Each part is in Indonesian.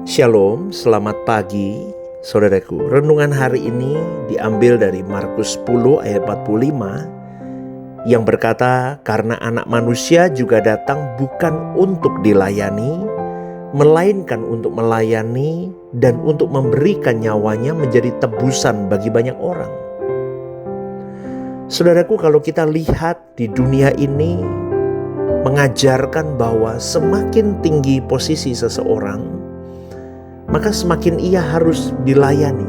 Shalom, selamat pagi saudaraku. Renungan hari ini diambil dari Markus 10 ayat 45 yang berkata, "Karena anak manusia juga datang bukan untuk dilayani, melainkan untuk melayani dan untuk memberikan nyawanya menjadi tebusan bagi banyak orang." Saudaraku, kalau kita lihat di dunia ini mengajarkan bahwa semakin tinggi posisi seseorang, maka semakin ia harus dilayani.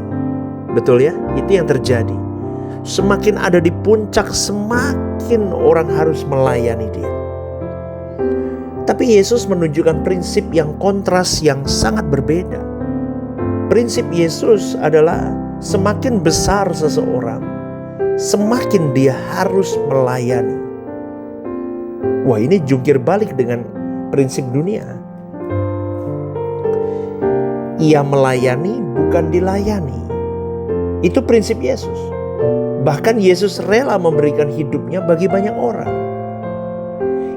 Betul ya? Itu yang terjadi. Semakin ada di puncak, semakin orang harus melayani dia. Tapi Yesus menunjukkan prinsip yang kontras, yang sangat berbeda. Prinsip Yesus adalah semakin besar seseorang, semakin dia harus melayani. Wah, ini jungkir balik dengan prinsip dunia. Ia melayani bukan dilayani. Itu prinsip Yesus. Bahkan Yesus rela memberikan hidupnya bagi banyak orang.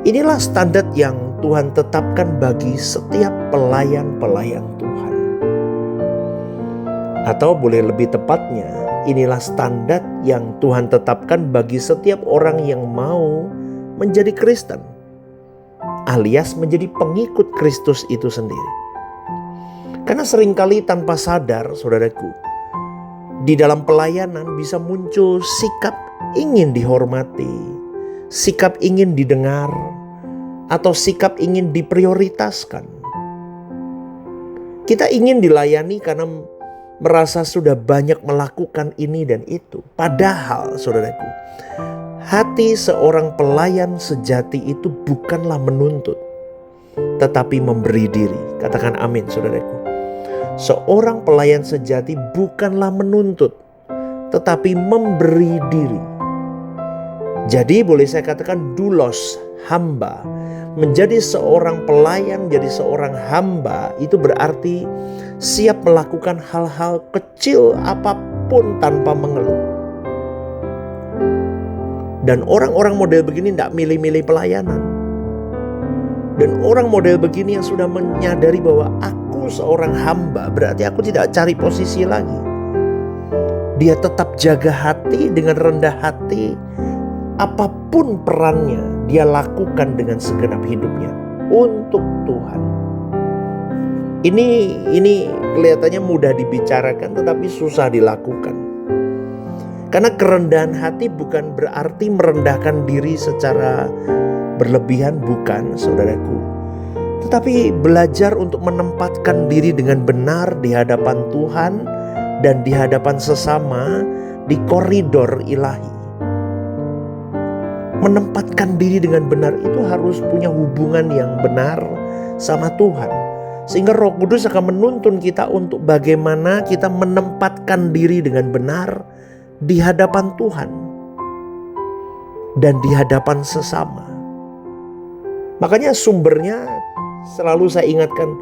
Inilah standar yang Tuhan tetapkan bagi setiap pelayan-pelayan Tuhan. Atau boleh lebih tepatnya, inilah standar yang Tuhan tetapkan bagi setiap orang yang mau menjadi Kristen, alias menjadi pengikut Kristus itu sendiri. Karena seringkali tanpa sadar, saudaraku, di dalam pelayanan bisa muncul sikap ingin dihormati, sikap ingin didengar, atau sikap ingin diprioritaskan. Kita ingin dilayani karena merasa sudah banyak melakukan ini dan itu. Padahal, saudaraku, hati seorang pelayan sejati itu bukanlah menuntut, tetapi memberi diri. Katakan amin, saudaraku. Seorang pelayan sejati bukanlah menuntut, tetapi memberi diri. Jadi boleh saya katakan doulos, hamba. Menjadi seorang pelayan, menjadi seorang hamba, itu berarti siap melakukan hal-hal kecil apapun tanpa mengeluh. Dan orang-orang model begini tidak milih-milih pelayanan. Dan orang model begini yang sudah menyadari bahwa aku seorang hamba, berarti aku tidak cari posisi lagi. Dia tetap jaga hati dengan rendah hati. Apapun perannya, dia lakukan dengan segenap hidupnya untuk Tuhan. Ini kelihatannya mudah dibicarakan, tetapi susah dilakukan. Karena kerendahan hati bukan berarti merendahkan diri secara berlebihan, bukan, saudaraku. Tetapi belajar untuk menempatkan diri dengan benar di hadapan Tuhan dan di hadapan sesama di koridor ilahi. Menempatkan diri dengan benar itu harus punya hubungan yang benar sama Tuhan. Sehingga Roh Kudus akan menuntun kita untuk bagaimana kita menempatkan diri dengan benar di hadapan Tuhan dan di hadapan sesama. Makanya sumbernya selalu saya ingatkan,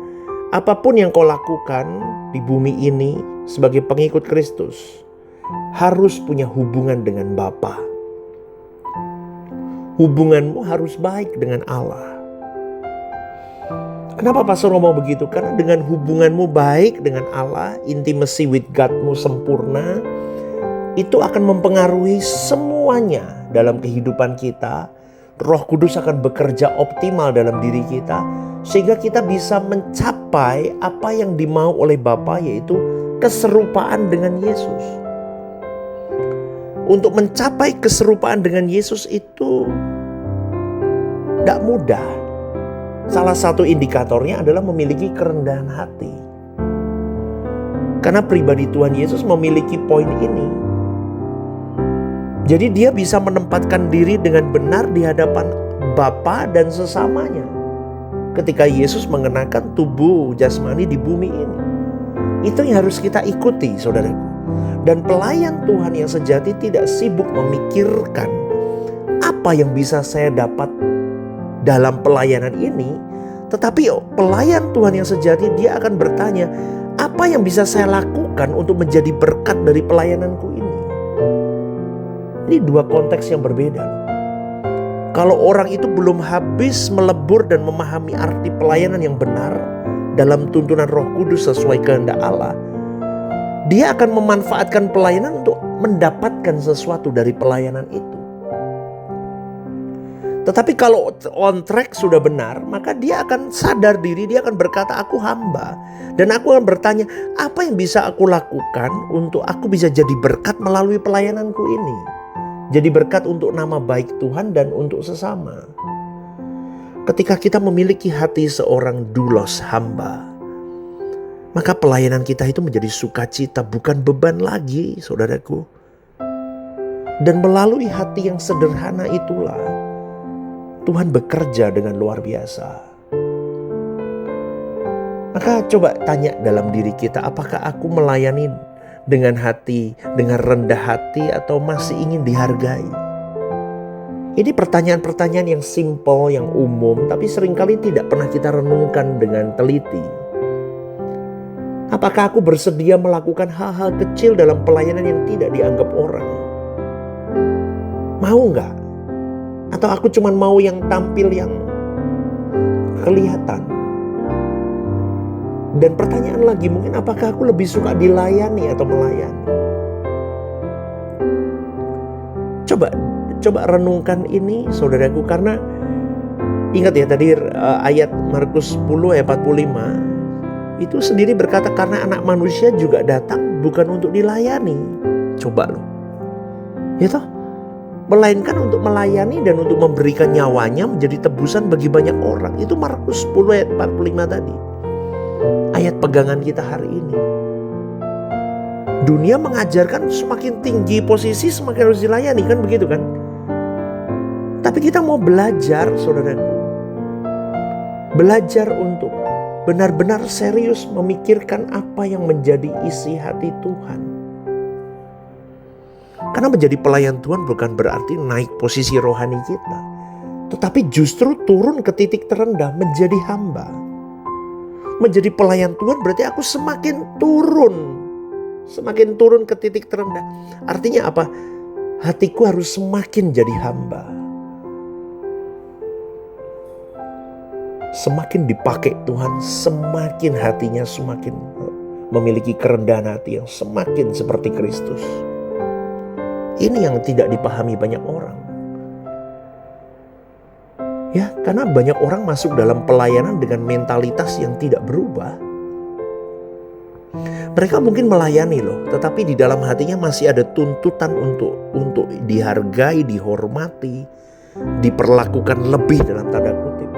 apapun yang kau lakukan di bumi ini sebagai pengikut Kristus harus punya hubungan dengan Bapa. Hubunganmu harus baik dengan Allah. Kenapa Pastor ngomong begitu? Karena dengan hubunganmu baik dengan Allah, intimacy with God-mu sempurna, itu akan mempengaruhi semuanya dalam kehidupan kita. Roh Kudus akan bekerja optimal dalam diri kita, sehingga kita bisa mencapai apa yang dimau oleh Bapa, yaitu keserupaan dengan Yesus. Untuk mencapai keserupaan dengan Yesus itu tidak mudah. Salah satu indikatornya adalah memiliki kerendahan hati. Karena pribadi Tuhan Yesus memiliki poin ini. Jadi dia bisa menempatkan diri dengan benar di hadapan Bapa dan sesamanya. Ketika Yesus mengenakan tubuh jasmani di bumi ini. Itu yang harus kita ikuti, saudaraku. Dan pelayan Tuhan yang sejati tidak sibuk memikirkan apa yang bisa saya dapat dalam pelayanan ini. Tetapi pelayan Tuhan yang sejati, dia akan bertanya, apa yang bisa saya lakukan untuk menjadi berkat dari pelayananku ini? Ini dua konteks yang berbeda. Kalau orang itu belum habis melebur dan memahami arti pelayanan yang benar dalam tuntunan Roh Kudus sesuai kehendak Allah, dia akan memanfaatkan pelayanan untuk mendapatkan sesuatu dari pelayanan itu. Tetapi kalau on track sudah benar, maka dia akan sadar diri, dia akan berkata, aku hamba. Dan aku akan bertanya, apa yang bisa aku lakukan untuk aku bisa jadi berkat melalui pelayananku ini. Jadi berkat untuk nama baik Tuhan dan untuk sesama. Ketika kita memiliki hati seorang doulos hamba, maka pelayanan kita itu menjadi sukacita, bukan beban lagi, saudaraku. Dan melalui hati yang sederhana itulah Tuhan bekerja dengan luar biasa. Maka coba tanya dalam diri kita, apakah aku melayani dengan hati, dengan rendah hati, atau masih ingin dihargai? Ini pertanyaan-pertanyaan yang simple, yang umum, tapi seringkali tidak pernah kita renungkan dengan teliti. Apakah aku bersedia melakukan hal-hal kecil dalam pelayanan yang tidak dianggap orang? Mau nggak? Atau aku cuma mau yang tampil yang kelihatan? Dan pertanyaan lagi, mungkin apakah aku lebih suka dilayani atau melayani? Coba renungkan ini, saudaraku, karena ingat ya tadi ayat Markus 10 ayat 45 itu sendiri berkata, karena anak manusia juga datang bukan untuk dilayani. Coba loh, ya toh, melainkan untuk melayani dan untuk memberikan nyawanya menjadi tebusan bagi banyak orang. Itu Markus 10 ayat 45 tadi. Ayat pegangan kita hari ini. Dunia mengajarkan semakin tinggi posisi semakin harus dilayani, kan begitu kan? Tapi kita mau belajar, saudaraku. Belajar untuk benar-benar serius memikirkan apa yang menjadi isi hati Tuhan. Karena menjadi pelayan Tuhan bukan berarti naik posisi rohani kita, tetapi justru turun ke titik terendah menjadi hamba. Menjadi pelayan Tuhan berarti aku semakin turun ke titik terendah. Artinya apa? Hatiku harus semakin jadi hamba. Semakin dipakai Tuhan, semakin hatinya semakin memiliki kerendahan hati yang semakin seperti Kristus. Ini yang tidak dipahami banyak orang. Ya, karena banyak orang masuk dalam pelayanan dengan mentalitas yang tidak berubah. Mereka mungkin melayani loh, tetapi di dalam hatinya masih ada tuntutan untuk dihargai, dihormati, diperlakukan lebih dalam tanda kutip.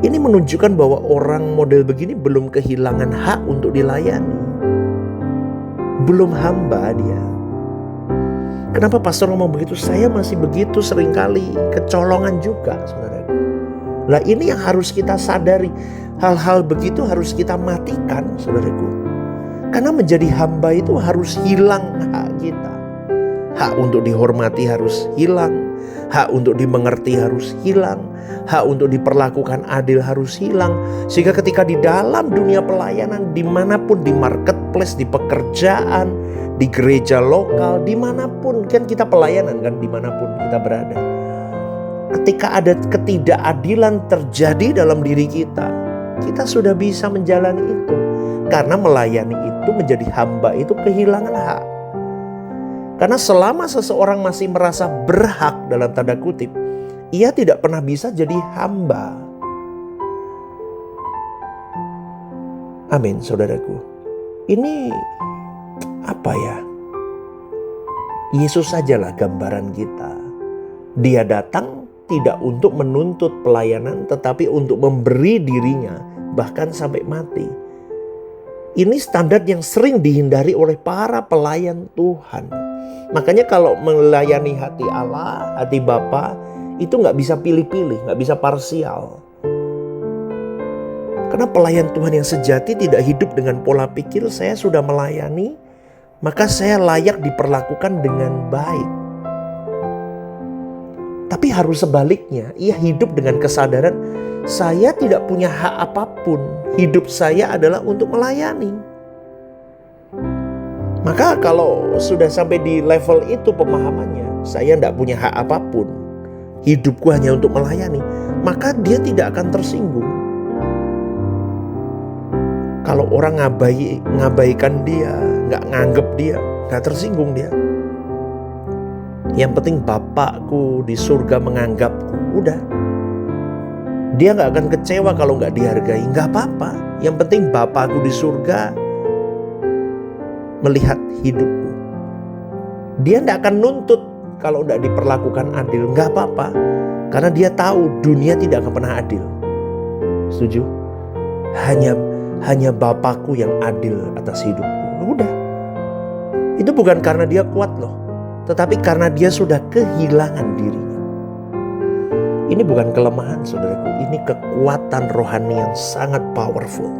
Ini menunjukkan bahwa orang model begini belum kehilangan hak untuk dilayani. Belum hamba dia. Kenapa pastor ngomong begitu? Saya masih begitu seringkali kecolongan juga, saudaraku. Nah, ini yang harus kita sadari. Hal-hal begitu harus kita matikan, saudaraku. Karena menjadi hamba itu harus hilang hak kita. Hak untuk dihormati harus hilang. Hak untuk dimengerti harus hilang. Hak untuk diperlakukan adil harus hilang. Sehingga ketika di dalam dunia pelayanan, dimanapun, di marketplace, di pekerjaan, di gereja lokal, dimanapun, kan kita pelayanan kan, dimanapun kita berada. Ketika ada ketidakadilan terjadi dalam diri kita, kita sudah bisa menjalani itu. Karena melayani itu, menjadi hamba itu kehilangan hak. Karena selama seseorang masih merasa berhak dalam tanda kutip, ia tidak pernah bisa jadi hamba. Amin, saudaraku. Ini apa ya? Yesus sajalah gambaran kita. Dia datang tidak untuk menuntut pelayanan, tetapi untuk memberi dirinya, bahkan sampai mati. Ini standar yang sering dihindari oleh para pelayan Tuhan. Makanya kalau melayani hati Allah, hati Bapa, itu gak bisa pilih-pilih, gak bisa parsial. Karena pelayan Tuhan yang sejati tidak hidup dengan pola pikir saya sudah melayani, maka saya layak diperlakukan dengan baik. Tapi harus sebaliknya, ia hidup dengan kesadaran saya tidak punya hak apapun. Hidup saya adalah untuk melayani. Maka kalau sudah sampai di level itu pemahamannya, saya tidak punya hak apapun, hidupku hanya untuk melayani, maka dia tidak akan tersinggung. Kalau orang ngabaikan dia, nggak nganggep dia, nggak tersinggung dia. Yang penting Bapakku di surga menganggapku, udah. Dia nggak akan kecewa kalau nggak dihargai, nggak apa-apa. Yang penting Bapakku di surga melihat hidupku. Dia nggak akan nuntut kalau nggak diperlakukan adil, nggak apa-apa. Karena dia tahu dunia tidak akan pernah adil. Setuju? Hanya Bapakku yang adil atas hidupku. Udah. Itu bukan karena dia kuat loh, tetapi karena dia sudah kehilangan dirinya. Ini bukan kelemahan saudaraku, ini kekuatan rohani yang sangat powerful.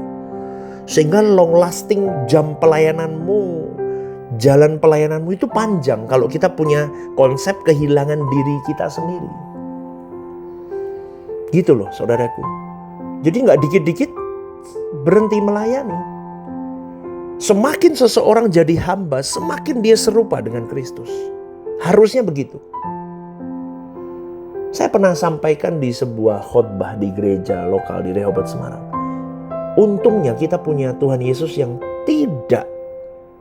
Sehingga long lasting jam pelayananmu, jalan pelayananmu itu panjang kalau kita punya konsep kehilangan diri kita sendiri. Gitu loh saudaraku. Jadi gak dikit-dikit berhenti melayani. Semakin seseorang jadi hamba, semakin dia serupa dengan Kristus. Harusnya begitu. Saya pernah sampaikan di sebuah khotbah di gereja lokal di Rehoboth Semarang. Untungnya kita punya Tuhan Yesus yang tidak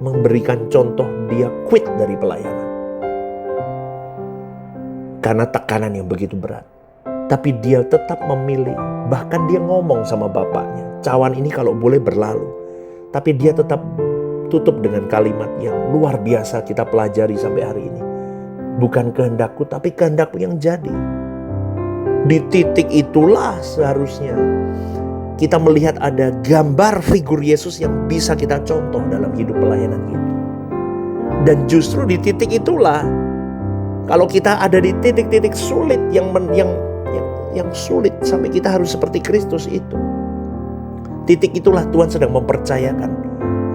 memberikan contoh dia quit dari pelayanan. Karena tekanan yang begitu berat. Tapi dia tetap memilih, bahkan dia ngomong sama bapaknya, cawan ini kalau boleh berlalu. Tapi dia tetap tutup dengan kalimat yang luar biasa kita pelajari sampai hari ini. Bukan kehendakku, tapi kehendakmu yang jadi. Di titik itulah seharusnya kita melihat ada gambar figur Yesus yang bisa kita contoh dalam hidup pelayanan kita. Dan justru di titik itulah, kalau kita ada di titik-titik sulit yang sulit sampai kita harus seperti Kristus itu. Titik itulah Tuhan sedang mempercayakan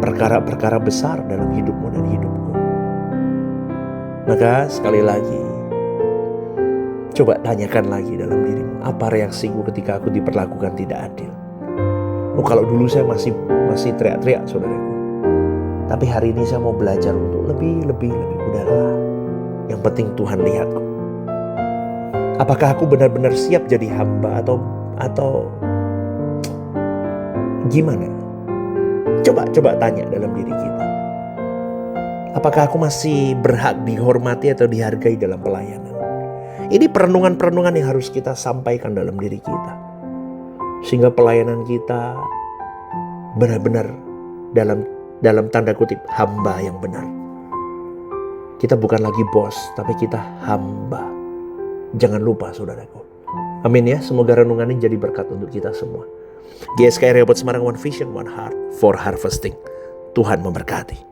perkara-perkara besar dalam hidupmu dan hidupku. Maka sekali lagi, coba tanyakan lagi dalam dirimu, apa reaksiku ketika aku diperlakukan tidak adil? Kalau dulu saya masih teriak-teriak saudaraku. Tapi hari ini saya mau belajar untuk lebih udahlah. Yang penting Tuhan lihat. Apakah aku benar-benar siap jadi hamba atau gimana? Coba tanya dalam diri kita. Apakah aku masih berhak dihormati atau dihargai dalam pelayanan? Ini perenungan-perenungan yang harus kita sampaikan dalam diri kita. Sehingga pelayanan kita benar-benar dalam tanda kutip hamba yang benar. Kita bukan lagi bos, tapi kita hamba. Jangan lupa saudaraku. Amin ya, semoga renungan ini jadi berkat untuk kita semua. GSKI Rehoboth Semarang, One Vision, One Heart for Harvesting. Tuhan memberkati.